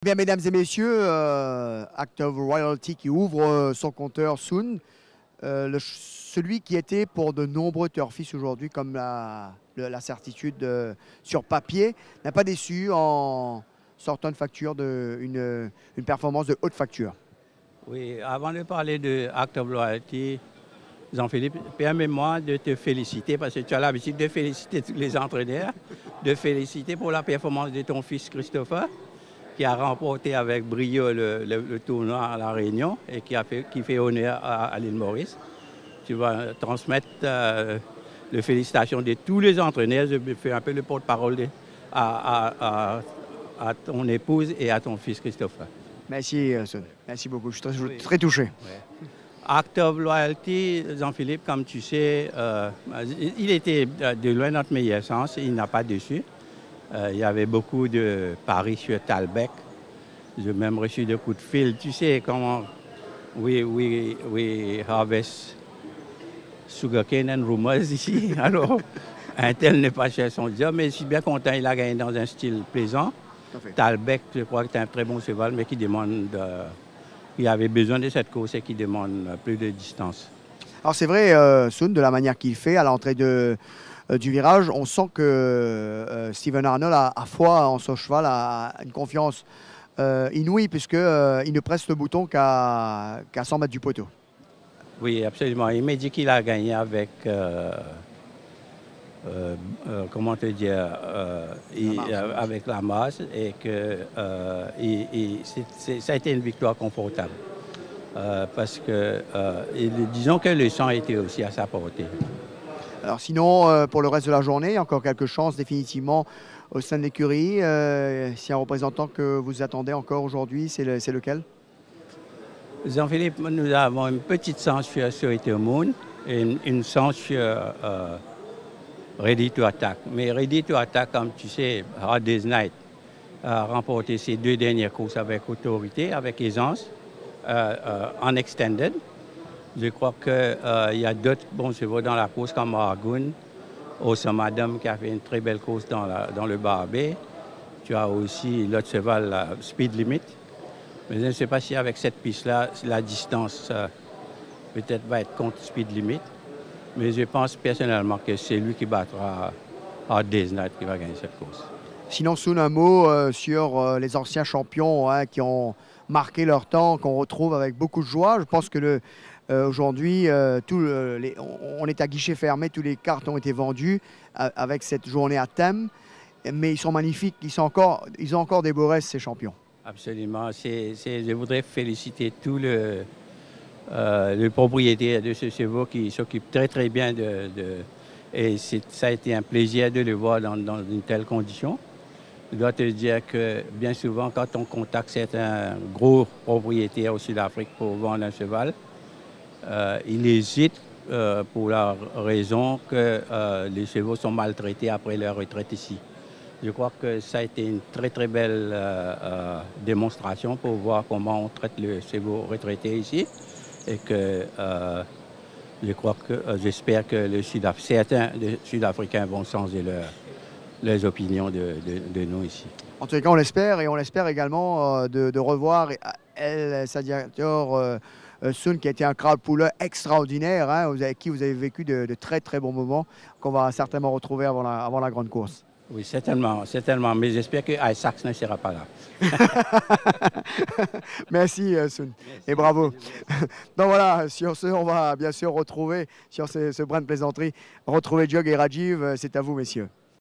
Bien, mesdames et messieurs, Act of Royalty qui ouvre son compteur soon. Celui qui était pour de nombreux turfistes aujourd'hui, comme la certitude sur papier, n'a pas déçu en sortant une facture une performance de haute facture. Oui, avant de parler de Act of Loyalty, Jean-Philippe, permets-moi de te féliciter parce que tu as l'habitude de féliciter tous les entraîneurs, de féliciter pour la performance de ton fils Christopher, qui a remporté avec brio le tournoi à La Réunion et qui fait honneur à l'île Maurice. Tu vas transmettre les félicitations de tous les entraîneurs. Je fais un peu le porte-parole à ton épouse et à ton fils Christopher. Merci, Son. Merci beaucoup. Je suis très touché. Ouais. Act of Loyalty, Jean-Philippe, comme tu sais, il était de loin notre meilleur sens. Il n'a pas déçu. Il y avait beaucoup de paris sur Talbec. J'ai même reçu des coups de fil. Tu sais comment we harvest sugarcane and rumors ici. Alors, un tel n'est pas cher son job, mais je suis bien content. Il a gagné dans un style plaisant. Talbec, je crois que c'est un très bon cheval, mais qui demande, il avait besoin de cette course et qui demande plus de distance. Alors c'est vrai, Soun, de la manière qu'il fait à l'entrée du virage, on sent que Steven Arnold a foi en son cheval, a une confiance inouïe, puisqu'il ne presse le bouton qu'à 100 mètres du poteau. Oui, absolument. Il m'a dit qu'il a gagné avec, comment te dire, avec la masse et que ça a été une victoire confortable. Parce que, disons que le sang était aussi à sa portée. Alors sinon, pour le reste de la journée, encore quelques chances définitivement au sein de l'écurie. Si un représentant que vous attendez encore aujourd'hui, c'est lequel? Jean-Philippe, nous avons une petite chance sur Ethermoon et une chance sur Ready to Attack. Mais Ready to Attack, comme tu sais, Hard Day's Night a remporté ses deux dernières courses avec autorité, avec aisance, en extended. Je crois qu'il y a d'autres bons chevaux dans la course comme Argoon, Awesome Adam qui a fait une très belle course dans le Barbet. Tu as aussi l'autre cheval, Speed Limit. Mais je ne sais pas si avec cette piste-là, la distance peut-être va être contre Speed Limit. Mais je pense personnellement que c'est lui qui battra Hard Day's Night qui va gagner cette course. Sinon, Soun, un mot sur les anciens champions qui ont marqué leur temps, qu'on retrouve avec beaucoup de joie. Je pense que aujourd'hui, on est à guichet fermé, tous les cartes ont été vendues avec cette journée à thème. Mais ils sont magnifiques, ils ont encore des beaux restes, ces champions. Absolument. Je voudrais féliciter tous les propriétaires de ce cheval qui s'occupent très très bien et ça a été un plaisir de le voir dans une telle condition. Je dois te dire que bien souvent, quand on contacte certains gros propriétaires au Sud-Afrique pour vendre un cheval, ils hésitent pour la raison que les chevaux sont maltraités après leur retraite ici. Je crois que ça a été une très très belle démonstration pour voir comment on traite le chevaux retraité ici et que j'espère que certains Sud-Africains vont changer leurs opinions de nous ici. En tout cas, on l'espère, et on l'espère également de revoir El Sadiator Soun, qui a été un crowd puller extraordinaire, avec qui vous avez vécu de très très bons moments, qu'on va certainement retrouver avant la grande course. Oui, certainement, mais j'espère que Isaac ne sera pas là. Merci, Soun, et bravo. Donc voilà, sur ce, on va bien sûr retrouver, sur ce brin de plaisanterie, retrouver Jog et Rajiv. C'est à vous, messieurs.